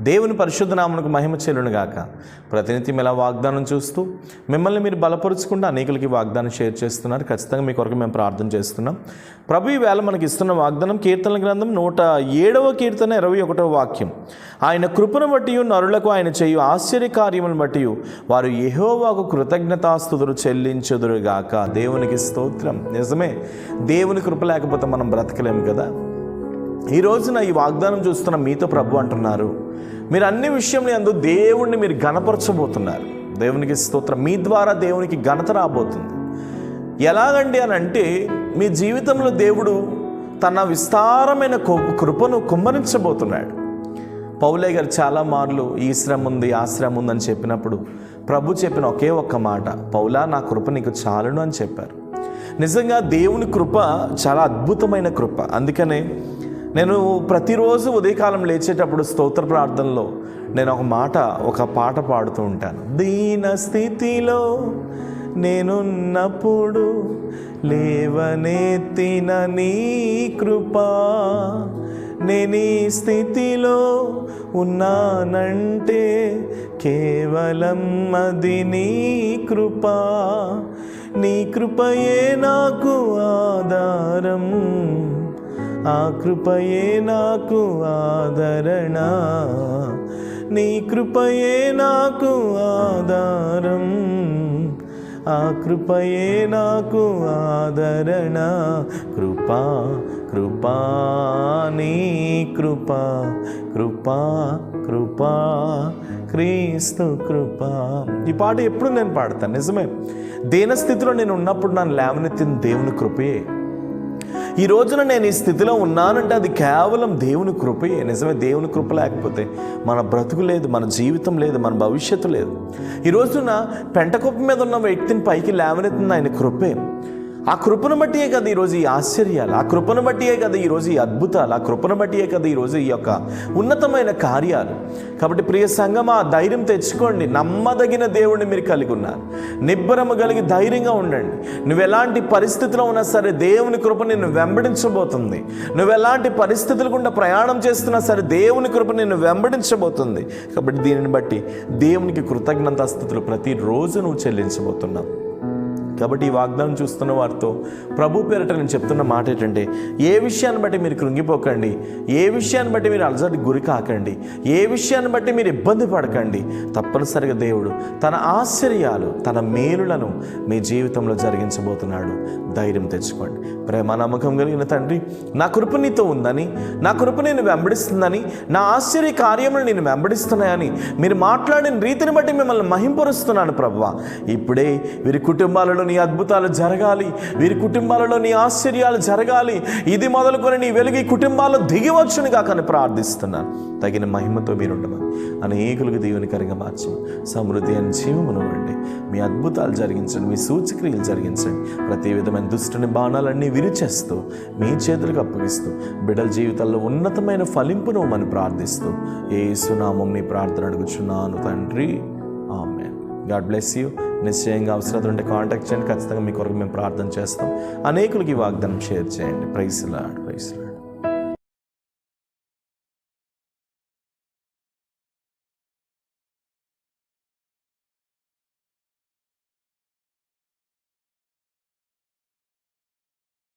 దేవుని పరిశుద్ధ నామమునకు మహిమ చెల్లును గాక. ప్రతినిత్యం ఇలా వాగ్దానం చూస్తూ మిమ్మల్ని మీరు బలపరుచుకుంటూ అనేకులకి వాగ్దానం షేర్ చేస్తున్నారు. ఖచ్చితంగా మీ కొరకు మేము ప్రార్థన చేస్తున్నాం. ప్రభు ఈ వేళ మనకి ఇస్తున్న వాగ్దానం కీర్తనల గ్రంథం 107వ కీర్తన 21వ వాక్యం. ఆయన కృపను బట్టి నరులకు ఆయన చేయు ఆశ్చర్య కార్యములను బట్టి వారు యెహోవాకు కృతజ్ఞతాస్తుతులు చెల్లించుదురుగాక. దేవునికి స్తోత్రం. నిజమే, దేవుని కృప లేకపోతే మనం బ్రతకలేము కదా. ఈ రోజున ఈ వాగ్దానం చూస్తున్న మీతో ప్రభు అంటున్నారు, మీరు అన్ని విషయంలో యందు దేవుణ్ణి మీరు ఘనపరచబోతున్నారు. దేవునికి స్తోత్రం. మీ ద్వారా దేవునికి ఘనత రాబోతుంది. ఎలాగండి అని అంటే, మీ జీవితంలో దేవుడు తన విస్తారమైన కృపను కుమ్మరించబోతున్నాడు. పౌలయ్య గారు చాలా మార్లు ఈ శ్రమ ఉంది ఆ శ్రమ ఉందని చెప్పినప్పుడు ప్రభు చెప్పిన ఒకే ఒక్క మాట, పౌలా నా కృప నీకు చాలును అని చెప్పారు. నిజంగా దేవుని కృప చాలా అద్భుతమైన కృప. అందుకనే నేను ప్రతిరోజు ఉదయకాలం లేచేటప్పుడు స్తోత్ర ప్రార్థనలో నేను ఒక పాట పాడుతూ ఉంటాను. దీన స్థితిలో నేనున్నప్పుడు లేవనెత్తిన నీ కృప, నేను ఈ స్థితిలో ఉన్నానంటే కేవలం అది నీ కృప. నీ కృపయే నాకు ఆధారం, ఆ కృపయే నాకు ఆదరణ. నీ కృపయే నాకు ఆధారం, ఆ కృపయే నాకు ఆదరణ. కృపా కృపా నీ కృపా, కృపా కృపా క్రీస్తు కృపా. ఈ పాట ఎప్పుడు నేను పాడతాను. నిజమే, దీనస్థితిలో నేను ఉన్నప్పుడు నన్ను లేవనెత్తిన దేవుని కృపయే. ఈ రోజున నేను ఈ స్థితిలో ఉన్నానంటే అది కేవలం దేవుని కృపయే. నిజమే, దేవుని కృప లేకపోతే మన బ్రతుకు లేదు, మన జీవితం లేదు, మన భవిష్యత్తు లేదు. ఈ రోజున పెంటకుప్ప మీద ఉన్న వ్యక్తిని పైకి లేవనెత్తింది ఆయన కృపే. ఆ కృపను బట్టియే కదా ఈరోజు ఈ ఆశ్చర్యాలు, ఆ కృపను బట్టియే కదా ఈరోజు ఈ అద్భుతాలు, ఆ కృపను బట్టియే కదా ఈరోజు ఈ యొక్క ఉన్నతమైన కార్యాలు. కాబట్టి ప్రియ సంగమా, ధైర్యం తెచ్చుకోండి. నమ్మదగిన దేవుడిని మీరు కలిగి ఉన్నారు. నిబ్బరము కలిగి ధైర్యంగా ఉండండి. నువ్వు ఎలాంటి పరిస్థితిలో ఉన్నా సరే దేవుని కృప నిన్ను వెంబడించబోతుంది. నువ్వు ఎలాంటి పరిస్థితులు గుండా ప్రయాణం చేస్తున్నా సరే దేవుని కృప నిన్ను వెంబడించబోతుంది. కాబట్టి దీనిని బట్టి దేవునికి కృతజ్ఞతాస్తుతులు ప్రతిరోజు నువ్వు చెల్లించబోతున్నావు. కాబట్టి ఈ వాగ్దానం చూస్తున్న వారితో ప్రభు పేరట నేను చెప్తున్న మాట ఏంటంటే, ఏ విషయాన్ని బట్టి మీరు కృంగిపోకండి, ఏ విషయాన్ని బట్టి మీరు అలజడికి గురి కాకండి, ఏ విషయాన్ని బట్టి మీరు ఇబ్బంది పడకండి. తప్పనిసరిగా దేవుడు తన ఆశ్చర్యాలు, తన మేలులను మీ జీవితంలో జరిగించబోతున్నాడు. ధైర్యం తెచ్చుకోండి. ప్రేమ నమ్మకం కలిగిన తండ్రి, నా కృప నీతో ఉందని, నా కృప నేను వెంబడిస్తుందని, నా ఆశ్చర్య కార్యములు నేను వెంబడిస్తున్నాయని మీరు మాట్లాడిన రీతిని బట్టి మిమ్మల్ని మహింపరుస్తున్నాను ప్రభువా. ఇప్పుడే వీరి కుటుంబాలలో నీ అద్భుతాలు జరగాలి, వీరి కుటుంబాలలో నీ ఆశ్చర్యాలు జరగాలి. ఇది మొదలుకొని నీ వెలుగు ఈ కుటుంబాల్లో దిగివచ్చును కాక అని ప్రార్థిస్తున్నాను. తగిన మహిమతో మీరుండమని అనేకులకు దీవెనకరంగా మార్చి సమృద్ధి అని జీవమును వండి మీ అద్భుతాలు జరిగించండి, మీ సూచక్రియలు జరిగించండి. ప్రతి విధమైన దుష్టుని బాణాలన్నీ విరిచేస్తూ మీ చేతులకు అప్పగిస్తూ బిడ్డల జీవితాల్లో ఉన్నతమైన ఫలింపును మనం ప్రార్థిస్తూ యేసు నామమున నీ ప్రార్థన అడుగుచున్నాను తండ్రి. ఆమేన్. God bless you. నిశ్చయంగా అవసరం ఉంటే కాంటాక్ట్ చేయండి. ఖచ్చితంగా మీ కొరకు మేము ప్రార్థన చేస్తాం. అనేకులకి ఈ వాగ్దానం షేర్ చేయండి. Praise lord.